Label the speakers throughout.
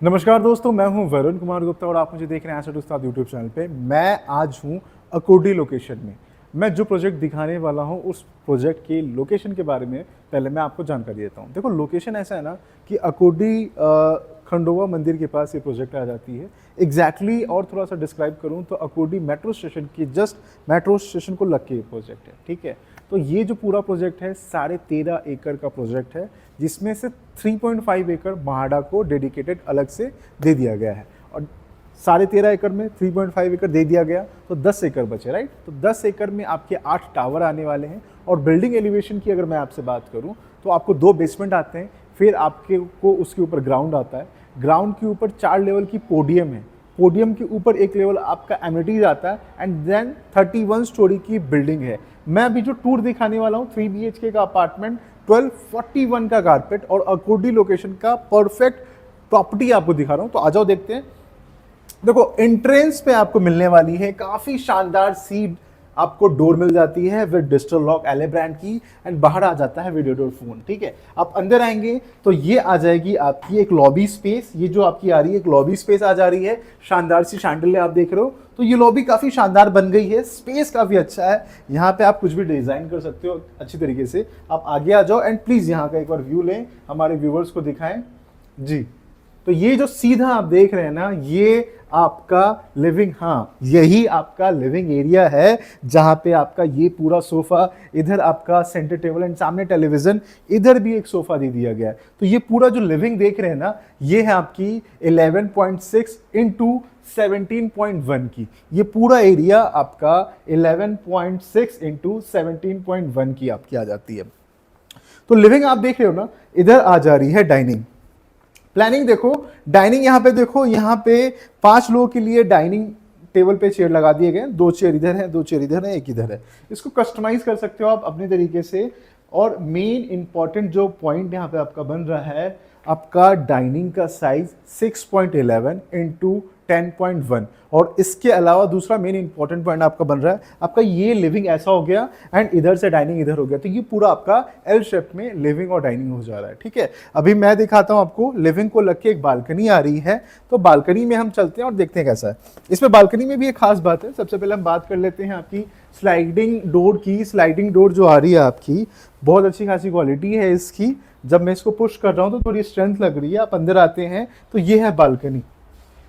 Speaker 1: नमस्कार दोस्तों, मैं हूं वरुण कुमार गुप्ता और आप मुझे देख रहे हैं एसेट उस्ताद यूट्यूब चैनल पे। मैं आज हूं अकोडी लोकेशन में। मैं जो प्रोजेक्ट दिखाने वाला हूं उस प्रोजेक्ट के लोकेशन के बारे में पहले मैं आपको जानकारी देता हूं। देखो, लोकेशन ऐसा है ना कि अकोडी खंडोवा मंदिर के पास ये प्रोजेक्ट आ जाती है एग्जैक्टली। और थोड़ा सा डिस्क्राइब करूं तो अकोडी मेट्रो स्टेशन की जस्ट मेट्रो स्टेशन को लग के ये प्रोजेक्ट है। ठीक है, तो ये जो पूरा प्रोजेक्ट है 13.5 एकड़ का प्रोजेक्ट है, जिसमें से 3.5 एकड़ महाडा को डेडिकेटेड अलग से दे दिया गया है। और 13.5 एकड़ में 3.5 एकड़ दे दिया गया तो 10 एकड़ बचे, राइट। तो 10 एकड़ में आपके 8 टावर आने वाले हैं। और बिल्डिंग एलिवेशन की अगर मैं आपसे बात करूं तो आपको 2 बेसमेंट आते हैं, फिर आपके को उसके ऊपर ग्राउंड आता है। ग्राउंड के ऊपर 4 लेवल की पोडियम है, पोडियम के ऊपर एक लेवल आपका एमिनिटीज आता है एंड देन 31 स्टोरी की बिल्डिंग है। मैं अभी जो टूर दिखाने वाला हूँ 3 BHK का अपार्टमेंट 1241 का कारपेट और अकोडी लोकेशन का परफेक्ट प्रॉपर्टी आपको दिखा रहा हूँ। तो आ जाओ देखते हैं। देखो, एंट्रेंस पे आपको मिलने वाली है काफी शानदार सी आपको डोर मिल जाती है विद डिजिटल लॉक एले ब्रांड की एंड बाहर आ जाता है वीडियो डोर फोन। ठीक है, आप अंदर आएंगे तो ये आ जाएगी आपकी एक लॉबी स्पेस। ये जो आपकी आ रही है एक लॉबी स्पेस आ जा रही है, शानदार सी शैंडलियर आप देख रहे हो। तो ये लॉबी काफी शानदार बन गई है, स्पेस काफी अच्छा है। यहाँ पे आप कुछ भी डिजाइन कर सकते हो अच्छी तरीके से। आप आगे आ जाओ एंड प्लीज यहाँ का एक बार व्यू लें, हमारे व्यूवर्स को दिखाएं जी। तो ये जो सीधा आप देख रहे हैं ना, ये आपका लिविंग, हाँ यही आपका लिविंग एरिया है, जहां पे आपका ये पूरा सोफा, इधर आपका सेंटर टेबल एंड सामने टेलीविजन, इधर भी एक सोफा दे दिया गया है। तो ये पूरा जो लिविंग देख रहे हैं ना, ये है आपकी 11.6 इंटू 17.1 की। ये पूरा एरिया आपका 11.6 इंटू 17.1 की आपकी आ जाती है। तो लिविंग आप देख रहे हो ना, इधर आ जा रही है डाइनिंग। प्लानिंग देखो, डाइनिंग यहाँ पे देखो, यहाँ पे 5 लोगों के लिए डाइनिंग टेबल पे चेयर लगा दिए गए। 2 चेयर इधर है, 2 चेयर इधर है, एक इधर है। इसको कस्टमाइज कर सकते हो आप अपने तरीके से। और मेन इंपॉर्टेंट जो पॉइंट यहाँ पे आपका बन रहा है, आपका डाइनिंग का साइज 6.11 इंटू 10.1। और इसके अलावा दूसरा मेन इंपॉर्टेंट पॉइंट आपका बन रहा है, आपका ये लिविंग ऐसा हो गया एंड इधर से डाइनिंग इधर हो गया। तो ये पूरा आपका एल शेप में लिविंग और डाइनिंग हो जा रहा है। ठीक है, अभी मैं दिखाता हूं आपको। लिविंग को लग के एक बालकनी आ रही है, तो बालकनी में हम चलते हैं और देखते हैं कैसा है। इसमें बालकनी में भी एक खास बात है। सबसे पहले हम बात कर लेते हैं आपकी स्लाइडिंग डोर की। स्लाइडिंग डोर जो आ रही है आपकी, बहुत अच्छी खासी क्वालिटी है इसकी। जब मैं इसको पुश कर रहा हूं तो थोड़ी स्ट्रेंथ लग रही है। आप अंदर आते हैं तो ये है बालकनी,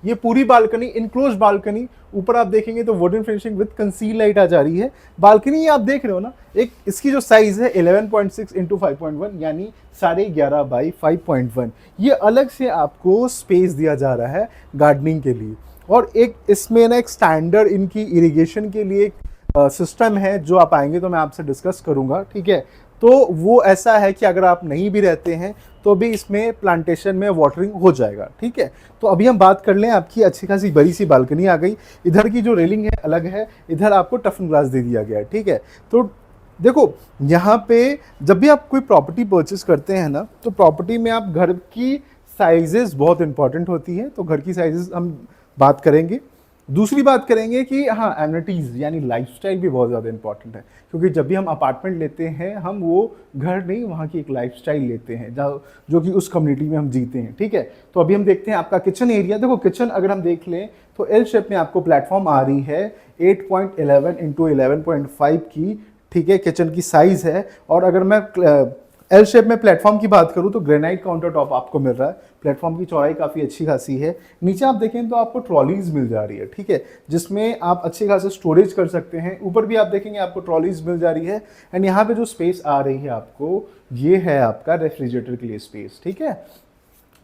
Speaker 1: ये पूरी बालकनी, इनक्लोज बालकनी। ऊपर आप देखेंगे तो wooden finishing with conceal light आ जा रही है। बालकनी आप देख रहे हो ना, एक इसकी जो साइज है 11.6 इंटू 5.1 यानी 11.5 बाई 5.1। ये अलग से आपको स्पेस दिया जा रहा है गार्डनिंग के लिए। और एक इसमें ना एक स्टैंडर्ड इनकी इरिगेशन के लिए सिस्टम है, जो आप आएंगे तो मैं आपसे डिस्कस करूंगा। ठीक है, तो वो ऐसा है कि अगर आप नहीं भी रहते हैं तो भी इसमें प्लांटेशन में वाटरिंग हो जाएगा। ठीक है, तो अभी हम बात कर लें। आपकी अच्छी खासी बड़ी सी बालकनी आ गई। इधर की जो रेलिंग है अलग है, इधर आपको टफन ग्लास दे दिया गया है। ठीक है, तो देखो यहाँ पे जब भी आप कोई प्रॉपर्टी परचेस करते हैं ना, तो प्रॉपर्टी में आप घर की साइजेस बहुत इंपॉर्टेंट होती है। तो घर की साइजेस हम बात करेंगे। दूसरी बात करेंगे कि हाँ, एमिनिटीज़ यानी लाइफस्टाइल भी बहुत ज़्यादा इंपॉर्टेंट है। क्योंकि जब भी हम अपार्टमेंट लेते हैं, हम वो घर नहीं, वहाँ की एक लाइफस्टाइल लेते हैं जो कि उस कम्युनिटी में हम जीते हैं। ठीक है, तो अभी हम देखते हैं आपका किचन एरिया। देखो, किचन अगर हम देख लें तो एल शेप में आपको प्लेटफॉर्म आ रही है 8.11 इंटू 11.5 की। ठीक है, किचन की साइज़ है। और अगर मैं एल शेप में प्लेटफॉर्म की बात करूं तो ग्रेनाइट काउंटर टॉप आपको मिल रहा है। प्लेटफॉर्म की चौड़ाई काफ़ी अच्छी खासी है। नीचे आप देखें तो आपको ट्रॉलीज मिल जा रही है। ठीक है, जिसमें आप अच्छे खासे स्टोरेज कर सकते हैं। ऊपर भी आप देखेंगे आपको ट्रॉलीज मिल जा रही है। एंड यहाँ पे जो स्पेस आ रही है आपको, ये है आपका रेफ्रिजरेटर के लिए स्पेस। ठीक है,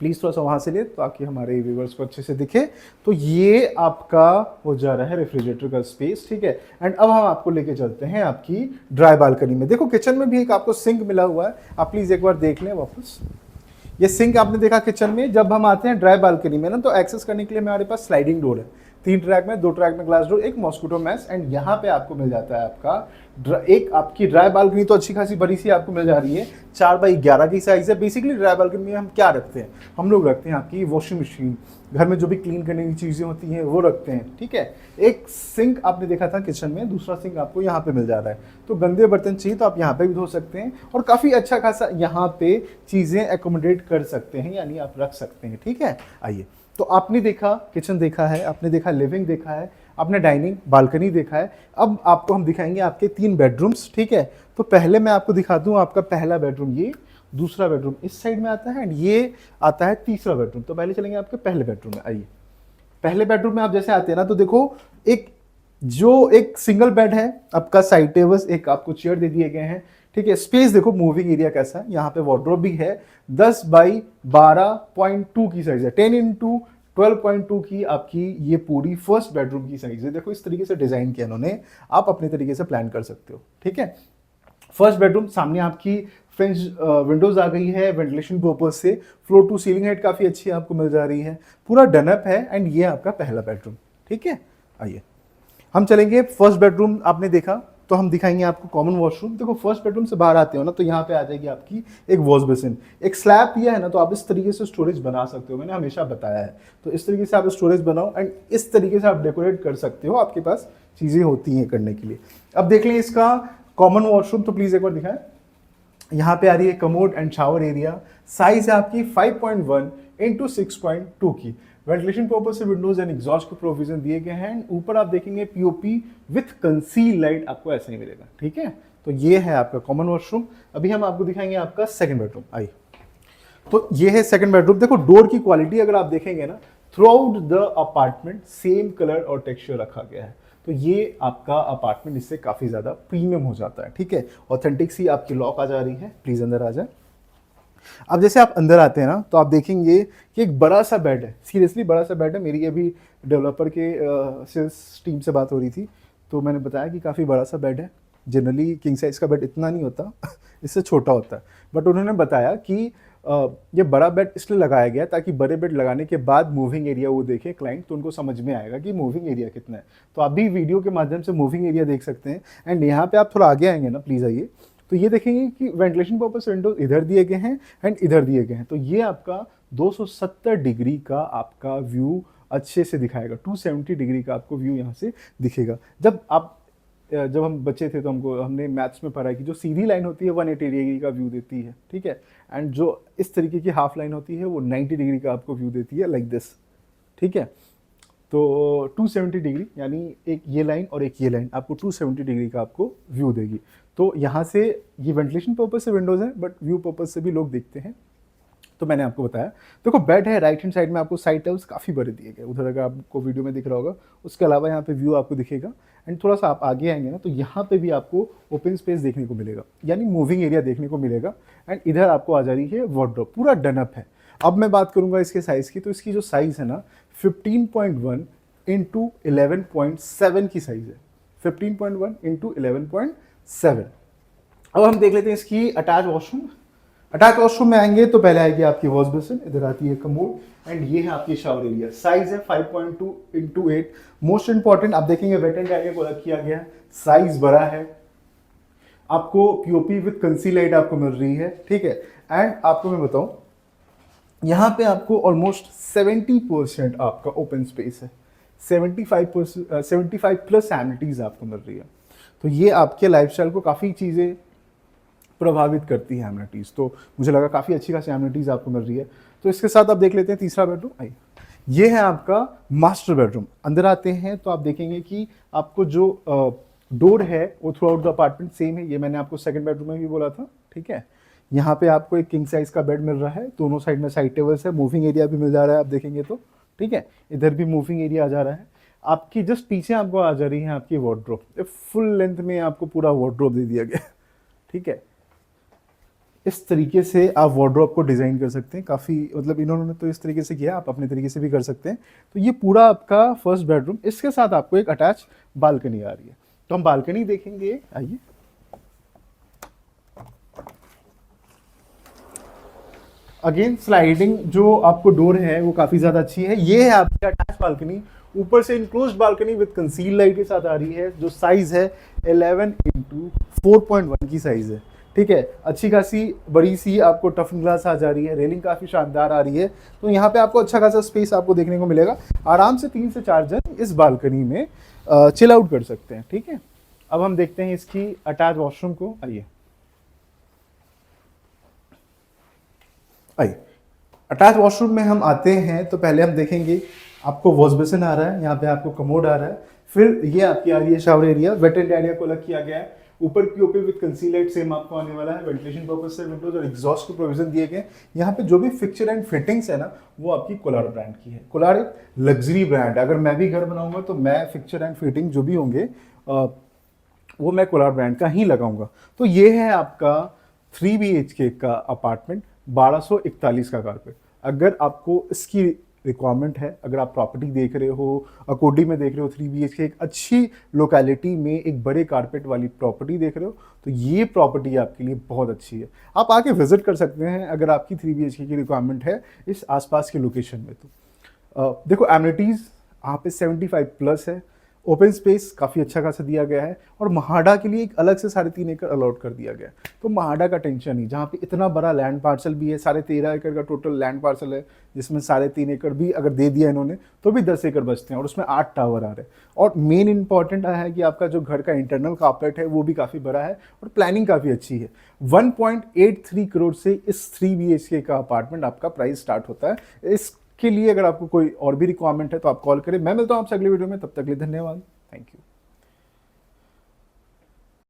Speaker 1: प्लीज़ थोड़ा सा वहाँ से ले ताकि हमारे व्यूवर्स को अच्छे से दिखे। तो ये आपका हो जा रहा है रेफ्रिजरेटर का स्पेस। ठीक है, एंड अब हम आपको लेके चलते हैं आपकी ड्राई बालकनी में। देखो, किचन में भी एक आपको सिंक मिला हुआ है। आप प्लीज़ एक बार देख लें वापस। ये सिंक आपने देखा किचन में। जब हम आते हैं ड्राई बालकनी में ना, तो एक्सेस करने के लिए हमारे पास स्लाइडिंग डोर है। 3 ट्रैक में, 2 ट्रैक में ग्लास डोर, एक मॉस्किटो मैश एंड यहाँ पे आपको मिल जाता है आपका एक आपकी ड्राई बालकनी तो अच्छी खासी बड़ी सी आपको मिल जा रही है, 4x11 की साइज है। बेसिकली ड्राई बालकनी में हम क्या रखते हैं, हम लोग रखते हैं आपकी वॉशिंग मशीन, घर में जो भी क्लीन करने की चीज़ें होती हैं वो रखते हैं, ठीक है। एक सिंक आपने देखा था किचन में, दूसरा सिंक आपको यहाँ पे मिल जा रहा है। तो गंदे बर्तन चाहिए तो आप यहाँ पे भी धो सकते हैं, और काफ़ी अच्छा खासा यहाँ पे चीज़ें एकोमोडेट कर सकते हैं, यानी आप रख सकते हैं, ठीक है। आइए, तो आपने देखा किचन देखा है, आपने देखा लिविंग देखा है, आपने डाइनिंग बालकनी देखा है। अब आपको हम दिखाएंगे आपके 3 बेडरूम्स, ठीक है। तो पहले मैं आपको दिखा दूं आपका पहला बेडरूम, ये दूसरा बेडरूम इस साइड में आता है, एंड ये आता है तीसरा बेडरूम। तो पहले चलेंगे आपके पहले बेडरूम में। आइए, पहले बेडरूम में आप जैसे आते हैं ना, तो देखो एक सिंगल बेड है आपका, साइड टेबल्स, एक आपको चेयर दे दिए गए हैं, ठीक है। स्पेस देखो मूविंग एरिया कैसा है, यहाँ पे वार्डरोब भी है, 10x12.2 की साइज है, 10x12.2 की आपकी ये पूरी फर्स्ट बेडरूम की साइज है। देखो इस तरीके से डिजाइन किया इन्होंने, आप अपने तरीके से प्लान कर सकते हो, ठीक है। फर्स्ट बेडरूम, सामने आपकी फ्रेंच विंडोज आ गई है वेंटिलेशन पर्पज से, फ्लोर टू सीलिंग हाइट काफी अच्छी आपको मिल जा रही है, पूरा डनअप है, एंड ये आपका पहला बेडरूम, ठीक है। आइए हम चलेंगे फर्स्ट बेडरूम, आपने देखा तो हम दिखाएंगे आपको कॉमन वॉशरूम। देखो फर्स्ट बेडरूम से बाहर आते हो ना, तो यहाँ पे आ जाएगी आपकी एक वॉश बेसिन, एक स्लैब दिया है ना, तो आप इस तरीके से स्टोरेज बना सकते हो, मैंने हमेशा बताया है। तो इस तरीके से आप स्टोरेज बनाओ, एंड इस तरीके से आप डेकोरेट कर सकते हो, आपके पास चीजें होती हैं करने के लिए। अब देख लें इसका कॉमन वॉशरूम, तो प्लीज एक बार दिखाएं। यहाँ पे आ रही है commode and shower area, size है आपकी 5.1 इंटू 6.2 की। वेंटिलेशन पर्पज से विंडोज एंड एग्जॉस्ट को प्रोविजन दिए गए हैं। ऊपर आप देखेंगे पीओपी विथ कंसील लाइट आपको ऐसे ही मिलेगा, ठीक है। तो ये है आपका कॉमन वॉशरूम। अभी हम आपको दिखाएंगे आपका सेकंड बेडरूम। आइए, तो ये है सेकंड बेडरूम। देखो डोर की क्वालिटी अगर आप देखेंगे ना, through out the apartment same colour और टेक्सचर रखा गया है, तो ये आपका अपार्टमेंट इससे काफी ज्यादा प्रीमियम हो जाता है, ठीक है। ऑथेंटिक सी आपकी लॉक आ जा रही है, प्लीज अंदर आ जाए। अब जैसे आप अंदर आते हैं ना, तो आप देखेंगे कि एक बड़ा सा बेड है, सीरियसली बड़ा सा बेड है। मेरी अभी डेवलपर के सेल्स टीम से बात हो रही थी, तो मैंने बताया कि काफ़ी बड़ा सा बेड है। जनरली किंग साइज का बेड इतना नहीं होता इससे छोटा होता है, बट उन्होंने बताया कि ये बड़ा बेड इसलिए लगाया गया ताकि बड़े बेड लगाने के बाद मूविंग एरिया वो देखे क्लाइंट, तो उनको समझ में आएगा कि मूविंग एरिया कितना है। तो आप भी वीडियो के माध्यम से मूविंग एरिया देख सकते हैं। एंड यहाँ पे आप थोड़ा आगे आएंगे ना, प्लीज़ आइए, तो ये देखेंगे कि वेंटिलेशन पर्पस विंडोज इधर दिए गए हैं एंड इधर दिए गए हैं। तो ये आपका 270 डिग्री का आपका व्यू अच्छे से दिखाएगा, 270 डिग्री का आपको व्यू यहाँ से दिखेगा। जब हम बच्चे थे तो हमने मैथ्स में पढ़ा है कि जो सीधी लाइन होती है 180 डिग्री का व्यू देती है, ठीक है। एंड जो इस तरीके की हाफ लाइन होती है वो 90 डिग्री का आपको व्यू देती है, लाइक दिस, ठीक है। तो 270 डिग्री, यानी एक ये लाइन और एक ये लाइन आपको 270 डिग्री का आपको व्यू देगी। तो यहाँ से ये वेंटिलेशन पर्पज से विंडोज है, बट व्यू पर्पज से भी लोग देखते हैं। तो मैंने आपको बताया, देखो बेड है, राइट हैंड साइड में आपको साइड टेबल्स काफ़ी बड़े दिए गए, उधर अगर आपको वीडियो में दिख रहा होगा। उसके अलावा यहाँ पे व्यू आपको दिखेगा, एंड थोड़ा सा आप आगे आएंगे ना, तो यहाँ पे भी आपको ओपन स्पेस देखने को मिलेगा, यानी मूविंग एरिया देखने को मिलेगा। एंड इधर आपको आ जा रही है वार्डरोब, पूरा डनअप है। अब मैं बात करूंगा इसके साइज़ की, तो इसकी जो साइज़ है ना 15.1 इंटू 11.7 की साइज़ है, 15.1 इंटू 11.7। अब हम देख लेते हैं इसकी अटैच वॉशरूम। अटैच वॉशरूम में आएंगे तो पहले आएगी आपकी वॉश बेसिन, इधर आती है कमोड, एंड ये है आपकी शावर एरिया। साइज है 5.2 इंटू 8। मोस्ट इंपॉर्टेंट आप देखेंगे वेट एंड ड्राई को अलग किया गया है, साइज बड़ा है, आपको पीओपी विद कंसील लाइट आपको मिल रही है, ठीक है। एंड आपको मैं बताऊं, यहाँ पे आपको ऑलमोस्ट 70% आपका ओपन स्पेस है, 75 प्लस एमिनिटीज आपको मिल रही है। तो ये आपके लाइफस्टाइल को काफ़ी चीज़ें प्रभावित करती है एमिनिटीज़, तो मुझे लगा काफ़ी अच्छी खासी एमिनिटीज़ आपको मिल रही है। तो इसके साथ आप देख लेते हैं तीसरा बेडरूम। आइए, ये है आपका मास्टर बेडरूम। अंदर आते हैं तो आप देखेंगे कि आपको जो डोर है वो through out the apartment same है, ये मैंने आपको सेकंड बेडरूम में भी बोला था, ठीक है। यहाँ पे आपको एक किंग साइज का बेड मिल रहा है, दोनों साइड में साइड टेबल्स है, मूविंग एरिया भी मिल जा रहा है, आप देखेंगे तो, ठीक है। इधर भी मूविंग एरिया आ जा रहा है। आपकी जस्ट पीछे आपको आ जा रही है आपकी वार्डरोब, फुल लेंथ में आपको पूरा वार्डरोब दे दिया गया, ठीक है। इस तरीके से आप वार्डरोब को डिज़ाइन कर सकते हैं, काफ़ी मतलब इन्होंने तो इस तरीके से किया, आप अपने तरीके से भी कर सकते हैं। तो ये पूरा आपका फर्स्ट बेडरूम, इसके साथ आपको एक अटैच बालकनी आ रही है। तो हम बालकनी देखेंगे, आइए। अगेन स्लाइडिंग जो आपको डोर है वो काफ़ी ज़्यादा अच्छी है। ये है आपकी अटैच बालकनी, ऊपर से enclosed balcony with conceal light के साथ आ रही है, जो साइज है 11x4.1 की साइज है। ठीक है, अच्छी खासी बड़ी सी आपको टफन ग्लास आ जा रही है, रेलिंग काफ़ी शानदार आ रही है। तो यहाँ पे आपको अच्छा खासा स्पेस आपको देखने को मिलेगा। आराम से 3 से 4 जन इस बालकनी में चिल आउट कर सकते हैं। ठीक है, अब हम देखते हैं इसकी अटैच वॉशरूम को। आइए आइए, अटैच वॉशरूम में हम आते हैं तो पहले हम देखेंगे आपको वॉश बेसिन आ रहा है, यहाँ पे आपको कमोड आ रहा है, फिर ये आपकी आ रही है shower area, wet and area को अलग किया गया है। ऊपर POP with conceal light same आपको आने वाला है, वेंटिलेशन पर्पस से विंडोज और एग्जॉस्ट को प्रोविजन दिए गए। यहाँ पे जो भी फिक्चर एंड फिटिंग्स है ना, वो आपकी कोलार ब्रांड की है। कोलार एक लग्जरी ब्रांड है, अगर मैं भी घर बनाऊंगा तो मैं फिक्चर एंड फिटिंग जो भी होंगे वो मैं कोलार ब्रांड का ही लगाऊंगा। तो ये है आपका 3 BHK का अपार्टमेंट, 1241 का कारपेट। अगर आपको इसकी रिक्वायरमेंट है, अगर आप प्रॉपर्टी देख रहे हो, अकोडी में देख रहे हो 3 BHK एक अच्छी लोकेलिटी में एक बड़े कारपेट वाली प्रॉपर्टी देख रहे हो, तो ये प्रॉपर्टी आपके लिए बहुत अच्छी है। आप आके विजिट कर सकते हैं अगर आपकी 3 BHK की रिक्वायरमेंट है इस आसपास के लोकेशन में। तो देखो एमिनिटीज़ यहाँ पे 75+ है, ओपन स्पेस काफ़ी अच्छा खासा दिया गया है, और महाडा के लिए एक अलग से 3.5 एकड़ अलॉट कर दिया गया है। तो महाडा का टेंशन नहीं, जहाँ पे इतना बड़ा लैंड पार्सल भी है, 13.5 एकड़ का टोटल लैंड पार्सल है, जिसमें 3.5 एकड़ भी अगर दे दिया इन्होंने तो भी 10 एकड़ बचते हैं, और उसमें 8 टावर आ रहे हैं। और मेन इंपॉर्टेंट है कि आपका जो घर का इंटरनल कारपेट है वो भी काफ़ी बड़ा है और प्लानिंग काफ़ी अच्छी है। 1.83 करोड़ से इस 3 BHK का अपार्टमेंट आपका प्राइस स्टार्ट होता है। इस के लिए अगर आपको कोई और भी रिक्वायरमेंट है तो आप कॉल करें। मैं मिलता हूं आपसे अगले वीडियो में, तब तक के लिए धन्यवाद।